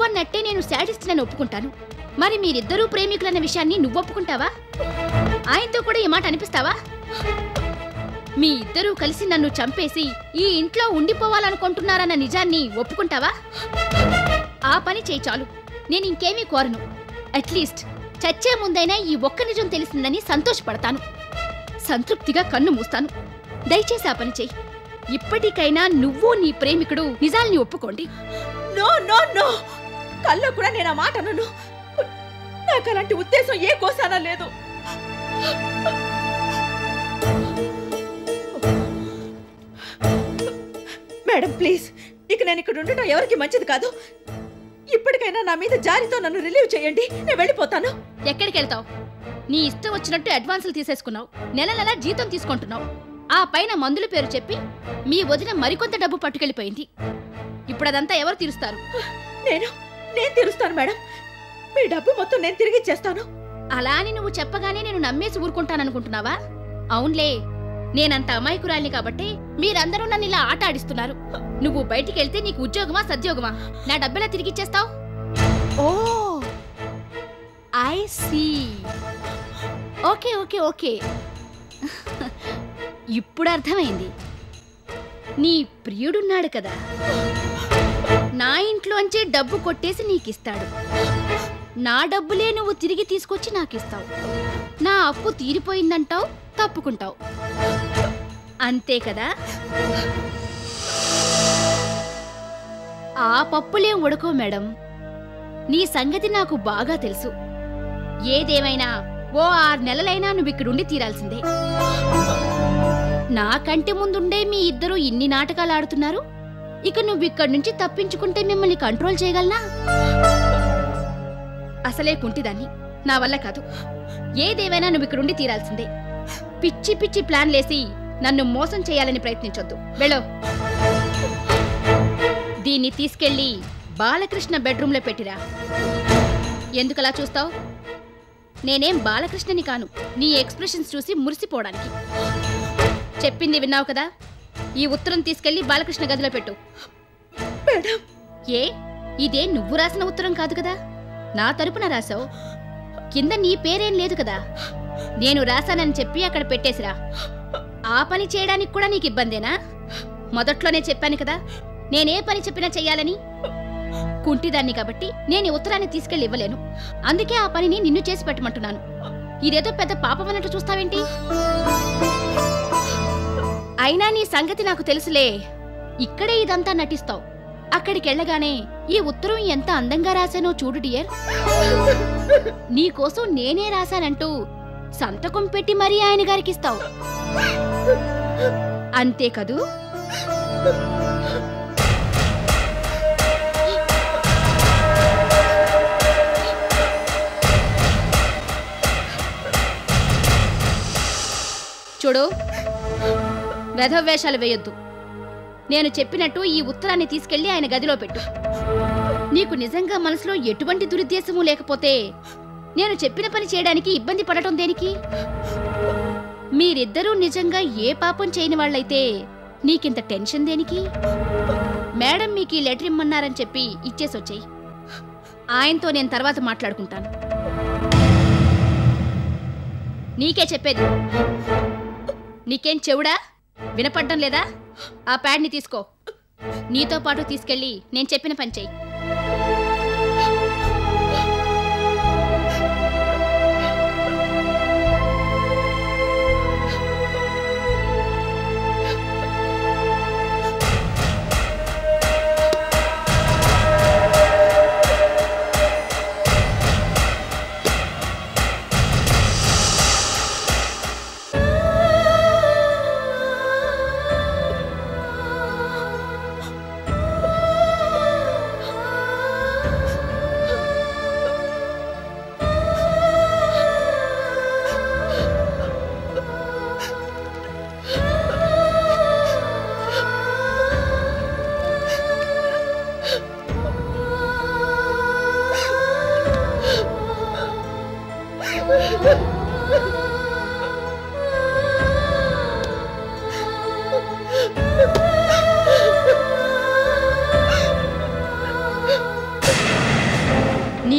తప్పన్నట్టే నేను శాడిస్ట్ అని ఒప్పుకుంటాను. మరి మీరిద్దరూ ప్రేమికులన్న విషయాన్ని నువ్వు ఒప్పుకుంటావా? ఆయనతో కూడా ఈ మాట అనిపిస్తావా? మీ ఇద్దరూ కలిసి నన్ను చంపేసి ఈ ఇంట్లో ఉండిపోవాలనుకుంటున్నారన్న నిజాన్ని ఒప్పుకుంటావా? ఆ పని చేయి చాలు, నేను ఇంకేమీ కోరను. అట్లీస్ట్ చచ్చే ముందైనా ఈ ఒక్క నిజం తెలిసిందని సంతోషపడతాను. సంతృప్తిగా కన్ను మూస్తాను. దయచేసి ఆ పని చెయ్యి. ఇప్పటికైనా నువ్వు నీ ప్రేమికుడు నిజాల్ని ఒప్పుకోండి. నో నో నో, కల్లో కూడా నేను ఆ మాట అనను. నాకు అలాంటి ఉద్దేశం ఏ కోసానా లేదు. మేడం ప్లీజ్, ఇక నేను ఇక్కడ ఉండటం ఎవరికి మంచిది కాదు. ఇప్పటికైనా నా మీద జారితో నన్ను రిలీవ్ చేయండి, నేను వెళ్ళిపోతాను. ఎక్కడికి వెళ్తావు? నీ ఇష్టం వచ్చినట్టు అడ్వాన్సులు తీసేసుకున్నావు, నెల నెల జీతం తీసుకుంటున్నావు. ఆ పైన మందుల పేరు చెప్పి మీ వదిన మరికొంత డబ్బు పట్టుకెళ్ళిపోయింది. ఇప్పుడు అదంతా ఎవరు తీరుస్తారు? నేను తీరుస్తాను మేడం. మీ డబ్బు మొత్తం నేను తిరిగి ఇచ్చేస్తాను. అలా అని నువ్వు చెప్పగానే నేను నమ్మేసి ఊరుకుంటాననుకుంటున్నావా? అవునులే, నేనంత అమాయకురాలిని కాబట్టి మీరందరూ నన్ను ఇలా ఆట ఆడిస్తున్నారు. నువ్వు బయటికి వెళ్తే నీకు ఉద్యోగమా సద్యోగమా? నా డబ్బెలా తిరిగిచ్చేస్తావు? Oh I see. Okay okay okay, ఇప్పుడు అర్థమైంది. నీ ప్రియుడున్నాడు కదా, నా ఇంట్లోంచే డబ్బు కొట్టేసి నీకిస్తాడు. నా డబ్బులే నువ్వు తిరిగి తీసుకొచ్చి నాకిస్తావు. నా అప్పు తీరిపోయిందంటావు, తప్పుకుంటావు. అంతే కదా? ఆ పప్పులేం ఉడకో మేడం. నీ సంగతి నాకు బాగా తెలుసు. ఏదేమైనా ఓ 6 నెలలైనా నువ్విక్కడుండి తీరాల్సిందే. నా కంటి ముందుండే మీ ఇద్దరూ ఇన్ని నాటకాలు ఆడుతున్నారు. ఇక నువ్విక్కడి నుంచి తప్పించుకుంటే మిమ్మల్ని కంట్రోల్ చేయగలనా? అసలే కుంటిదాన్ని, నా వల్ల కాదు. ఏదేమైనా నువ్విక్కడుండి తీరాల్సిందే. పిచ్చి పిచ్చి ప్లాన్లేసి నన్ను మోసం చేయాలని ప్రయత్నించొద్దు. వెళ్ళు. దీన్ని తీసుకెళ్లి బాలకృష్ణ బెడ్రూమ్లో పెట్టిరా. ఎందుకలా చూస్తావు? నేనేం బాలకృష్ణని కాను, నీ ఎక్స్ప్రెషన్స్ చూసి మురిసిపోవడానికి. చెప్పింది విన్నావు కదా? ఈ ఉత్తరం తీసుకెళ్లి బాలకృష్ణ గదిలో పెట్టు. మేడం, ఏ ఇదే నువ్వు రాసిన ఉత్తరం కాదు కదా, నా తరపున రాసావు. కింద నీ పేరేం లేదు కదా. నేను రాశానని చెప్పి అక్కడ పెట్టేసిరా. ఆ పని చేయడానికి కూడా నీకు ఇబ్బందేనా? మొదట్లోనే చెప్పాను కదా నేనే పని చెప్పినా చెయ్యాలని. కుంటిదాన్ని కాబట్టి నేను ఉత్తరాన్ని తీసుకెళ్లి ఇవ్వలేను. అందుకే ఆ పనిని నిన్ను చేసి పెట్టమంటున్నాను. ఇదేదో పెద్ద పాపం అన్నట్టు చూస్తావేంటి? అయినా నీ సంగతి నాకు తెలుసులే. ఇక్కడే ఇదంతా నటిస్తావు. అక్కడికెళ్లగానే ఈ ఉత్తరం ఎంత అందంగా రాశానో చూడు డియర్. నీకోసం నేనే రాశానంటూ సంతకం పెట్టి మరీ ఆయన గారికిస్తావు. అంతే కదూ? చూడు, వెధవేషాలు వేయొద్దు. నేను చెప్పినట్టు ఈ ఉత్తరాన్ని తీసుకెళ్లి ఆయన గదిలో పెట్టు. నీకు నిజంగా మనసులో ఎటువంటి దురుద్దేశమూ లేకపోతే నేను చెప్పిన పని చేయడానికి ఇబ్బంది పడటం దేనికి? మీరిద్దరూ నిజంగా ఏ పాపం చేయని వాళ్ళైతే నీకింత టెన్షన్ దేనికి? మేడం మీకు ఈ లెటర్ ఇమ్మన్నారని చెప్పి ఇచ్చేసొచ్చేయి. ఆయనతో నేను తర్వాత మాట్లాడుకుంటాను. నీకే చెప్పేది. నీకేం చెవుడా? వినపడ్డం లేదా? ఆ ప్యాడ్ని తీసుకో. నీతో పాటు తీసుకెళ్ళి నేను చెప్పిన పని చెయ్యి.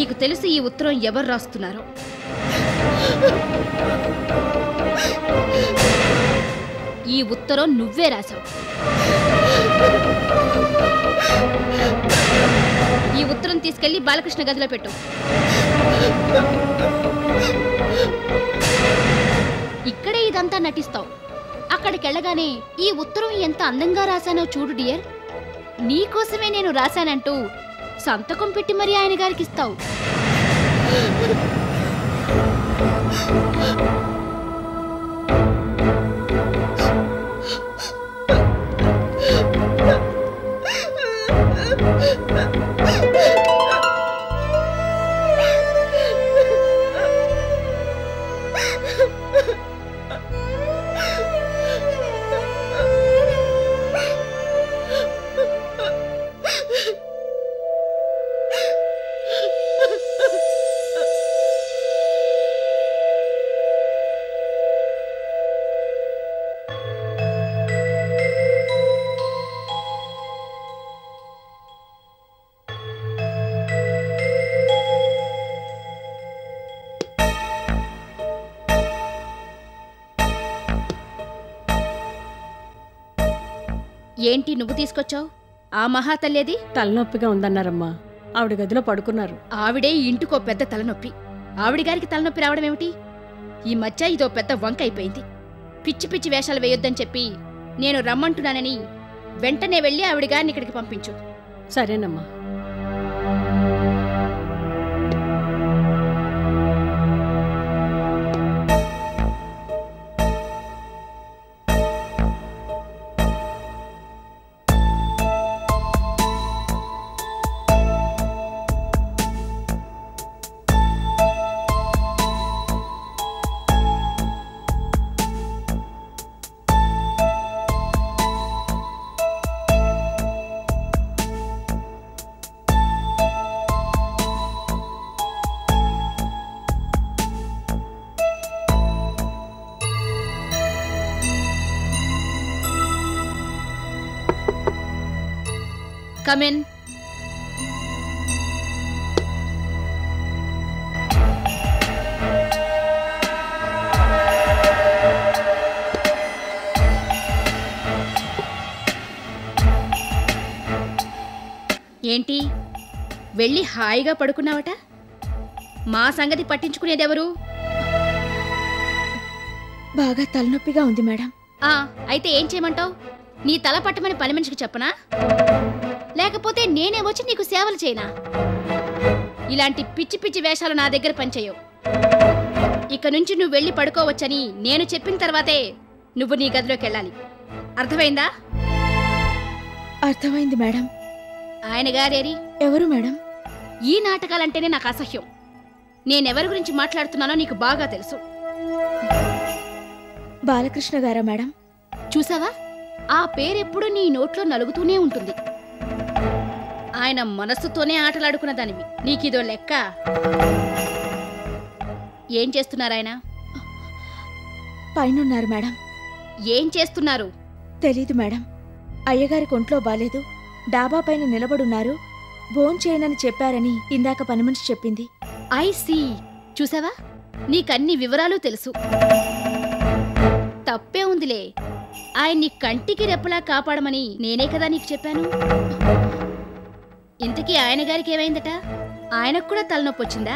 నీకు తెలుసు ఈ ఉత్తరం ఎవరు రాస్తున్నారో. ఈ ఉత్తరం నువ్వే రాశావు. ఈ ఉత్తరం తీసుకెళ్లి బాలకృష్ణ గదిలో పెట్టు. ఇక్కడే ఇదంతా నటిస్తావు. అక్కడికెళ్ళగానే ఈ ఉత్తరం ఎంత అందంగా రాశానో చూడు డియర్, నీకోసమే నేను రాశానంటూ సంతకం పెట్టి మరీ ఆయన గారికి ఇస్తావు. ఏంటి నువ్వు తీసుకొచ్చావు? ఆ మహాతల్లేది? తలనొప్పిగా ఉందన్నారమ్మా. ఆవిడ గదిలో పడుకున్నారు. ఆవిడే ఇంటికో పెద్ద తలనొప్పి. ఆవిడి గారికి తలనొప్పి రావడం ఏమిటి? ఈ మధ్య ఇదో పెద్ద వంక అయిపోయింది. పిచ్చి పిచ్చి వేషాలు వేయొద్దని చెప్పి నేను రమ్మంటున్నానని వెంటనే వెళ్ళి ఆవిడ గారిని ఇక్కడికి పంపించు. సరేనమ్మా. Come in. ఏంటి వెళ్ళి హాయిగా పడుకున్నావట? మా సంగతి పట్టించుకునేదెవరు? బాగా తలనొప్పిగా ఉంది మేడం. అయితే ఏం చేయమంటావు? నీ తల పట్టమని పని మనిషికి చెప్పనా? లేకపోతే నేనే వచ్చి నీకు సేవలు చేయనా? ఇలాంటి పిచ్చి పిచ్చి వేషాలు నా దగ్గర పనిచేయవు. ఇక నుంచి నువ్వు వెళ్ళి పడుకోవచ్చని నేను చెప్పిన తర్వాతే నువ్వు నీ గదిలోకి వెళ్ళాలి. అర్థమైందా? అర్థమైంది మేడం. ఆయన గారేరి? ఎవరు మేడం? ఈ నాటకాలంటేనే నాకు అసహ్యం. నేనెవరి గురించి మాట్లాడుతున్నానో నీకు బాగా తెలుసు. బాలకృష్ణ గారా మేడం? చూసావా, ఆ పేరెప్పుడు నీ నోట్లో నలుగుతూనే ఉంటుంది. ఆయన మనస్సుతోనే ఆటలాడుకున్న దానివి. నీకిదో లెక్క. ఏం చేస్తున్నారాయన? పైనున్నారు మేడం. ఏం చేస్తున్నారు? తెలీదు మేడం. అయ్యగారికి ఒంట్లో బాలేదు, డాబా పైన నిలబడున్నారు. భోంచేయనని చెప్పారని ఇందాక పని మనిషి చెప్పింది. I see. చూసావా, నీకన్ని వివరాలు తెలుసు. తప్పే ఉందిలే. ఆయన్ని కంటికి రెప్పలా కాపాడమని నేనే కదా నీకు చెప్పాను. ఇంతకీ ఆయన గారికి ఏమైందట? ఆయనకు కూడా తలనొప్పి వచ్చిందా?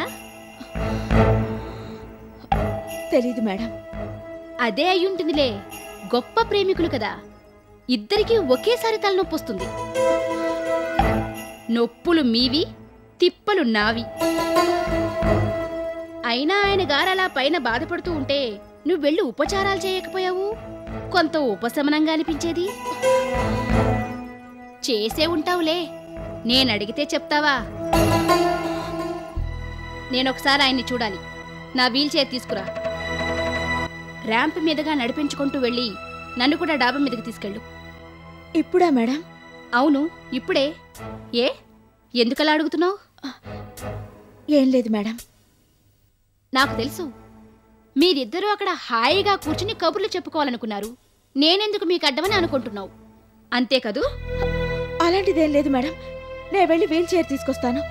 తెలీదు మేడం. అదే అయ్యుంటుందిలే. గొప్ప ప్రేమికులు కదా, ఇద్దరికీ ఒకేసారి తలనొప్పి వస్తుంది. నొప్పులు మీవి, తిప్పలు నావి. అయినా ఆయన గారలా పైన బాధపడుతూ ఉంటే నువ్వెళ్ళి ఉపచారాలు చేయకపోయావు? కొంత ఉపశమనంగా అనిపించేది. చేసే ఉంటావులే. నేనడిగితే చెప్తావా? నేనొకసారి ఆయన్ని చూడాలి. నా వీల్ చైర్ తీసుకురా. ర్యాంప్ మీదుగా నడిపించుకుంటూ వెళ్ళి నన్ను కూడా డాబా మీదకి తీసుకెళ్ళు. ఇప్పుడా మేడం? అవును, ఇప్పుడే. ఏ, ఎందుకలా అడుగుతున్నావు? ఏం లేదు మేడం. నాకు తెలుసు, మీరిద్దరూ అక్కడ హాయిగా కూర్చుని కబుర్లు చెప్పుకోవాలనుకున్నారు. నేనెందుకు మీకు అడ్డమని అనుకుంటున్నావు, అంతే కదూ? అలాంటిదేం లేదు మేడం. నేను వెళ్ళి వీల్ చైర్ తీసుకొస్తాను.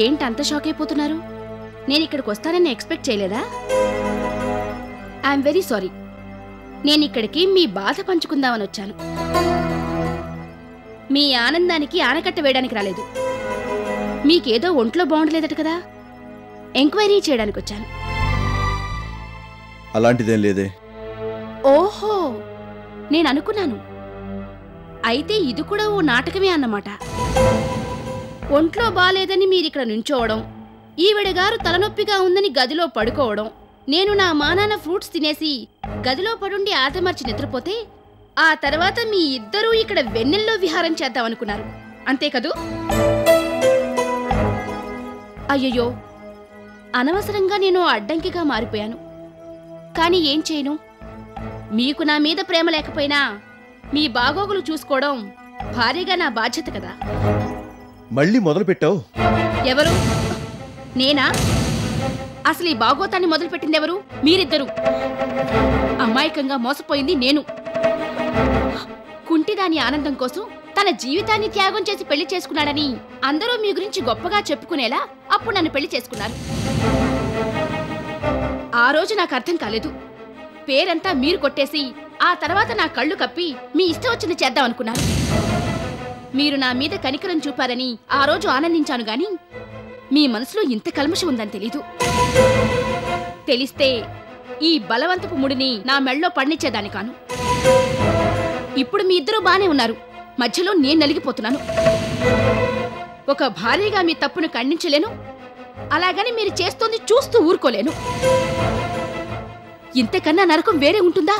ఏంటి అంత షాక్ అయిపోతున్నారు? నేను ఇక్కడికి వస్తానని ఎక్స్పెక్ట్ చేయలేదా? I'm very sorry. నేను ఇక్కడికి మీ బాధ పంచుకుందామని వచ్చాను. మీ ఆనందానికి ఆనకట్ట వేయడానికి రాలేదు. మీకేదో ఒంట్లో బాగుండలేదట కదా, ఎంక్వైరీ చేయడానికి వచ్చాను. అలాంటిదేం లేదే. ఓహో, నేను అనుకున్నాను. అయితే ఇది కూడా ఓ నాటకమే అన్నమాట. ఒంట్లో బాలేదని మీరిక్కడ నుంచోవడం, ఈవిడగారు తలనొప్పిగా ఉందని గదిలో పడుకోవడం, నేను నా మానాన ఫ్రూట్స్ తినేసి గదిలో పడుండి ఆదమర్చి నిద్రపోతే ఆ తర్వాత మీ ఇద్దరూ ఇక్కడ వెన్నెల్లో విహారం చేద్దామనుకున్నారు, అంతే కదూ? అయ్యయ్యో, అనవసరంగా నేను అడ్డంకిగా మారిపోయాను. కానీ ఏం చేయను? మీకు నా మీద ప్రేమ లేకపోయినా మీ బాగోగులు చూసుకోవడం భారీగా నా బాధ్యత కదా. మళ్ళీ మొదలు పెట్టావు. ఎవరు? నేనా? అసలు ఈ బాగోతాన్ని మొదలుపెట్టింది ఎవరు? మీరిద్దరు. అమాయకంగా మోసపోయింది నేను. కుంటిదాని ఆనందం కోసం తన జీవితాన్ని త్యాగం చేసి పెళ్లి చేసుకున్నాడని అందరూ మీ గురించి గొప్పగా చెప్పుకునేలా అప్పుడు నన్ను పెళ్లి చేసుకున్నారు. ఆ రోజు నాకు అర్థం కాలేదు. పేరంతా మీరు కొట్టేసి ఆ తర్వాత నా కళ్ళు కప్పి మీ ఇష్టం వచ్చింది చేద్దాం అనుకున్నారు. మీరు నా మీద కనికరం చూపారని ఆ రోజు ఆనందించాను గాని మీ మనసులో ఇంత కల్మషం ఉందని తెలీదు. తెలిస్తే ఈ బలవంతపు ముడిని నా మెళ్ళో పడినిచ్చేదాని కాను. ఇప్పుడు మీ ఇద్దరూ బానే ఉన్నారు, మధ్యలో నేను నలిగిపోతున్నాను. ఒక భార్యగా మీ తప్పును ఖండించలేను, అలాగని మీరు చేస్తోంది చూస్తూ ఊరుకోలేను. ఇంతకన్నా నరకం వేరే ఉంటుందా?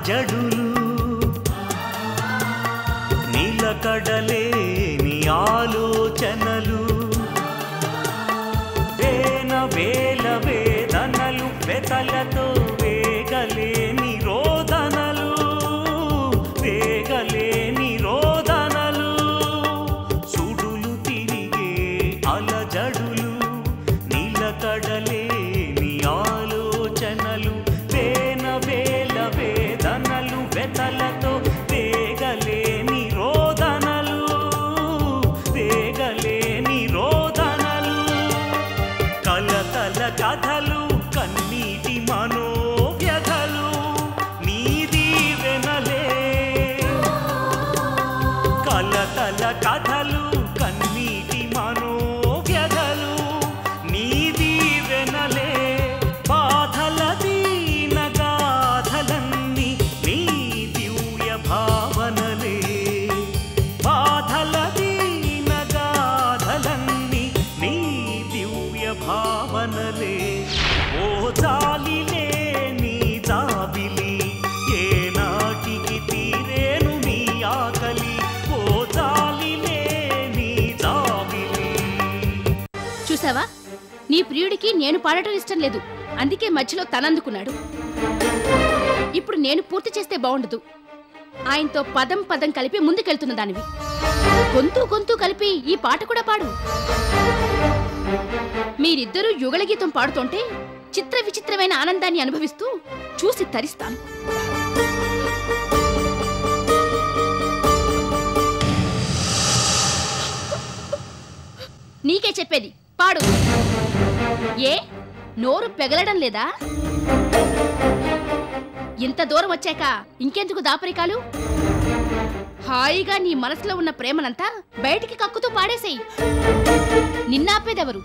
అలజడులు నిలకడలేని ఆలోచనలు వేల వేదనలు వెతలతో వేగలేని రోదనలు సుడులు తిరిగే అలజడులు నిలకడలేని ఆలోచనలు వేల వేదనలు వెతలతో వేగలేని రోదనలు కలతల కథలు కన్నీటి మనోవ్యధలు నీ దీవెనలే కలతల కథలు కన్నీటి మనోవ్యధలు నీ దీవెనలే బాధల దీనగాథలన్నీ నీ దివ్య భావనలే బాధల దీనగాథలన్నీ నీ దివ్య భావనలే ఓ జాలిలే నీ జాబిలి ఏ నాటికి తీరేను నీ ఆకలి ఓ జాలిలే నీ జాబిలి. చూసావా, నీ ప్రియుడికి నేను పాడటం ఇష్టం లేదు, అందుకే మధ్యలో తనందుకున్నాడు. ఇప్పుడు నేను పూర్తి చేస్తే బాగుండదు. ఆయనతో పదం పదం కలిపి ముందుకెళ్తున్న దానివి. గొంతు గొంతు కలిపి ఈ పాట కూడా పాడు. మీరిద్దరూ యుగళ గీతం పాడుతుంటే చిత్ర విచిత్రమైన ఆనందాన్ని అనుభవిస్తూ చూసి తరిస్తాను. నీకే చెప్పేది, పాడు. ఏ నోరు పెగలడం లేదా? ఇంత దూరం వచ్చాక ఇంకెందుకు దాపరికాలు? హాయిగా నీ మనసులో ఉన్న ప్రేమనంతా బయటికి కక్కుతూ పాడేసేయి. నిన్నాపేదెవరు?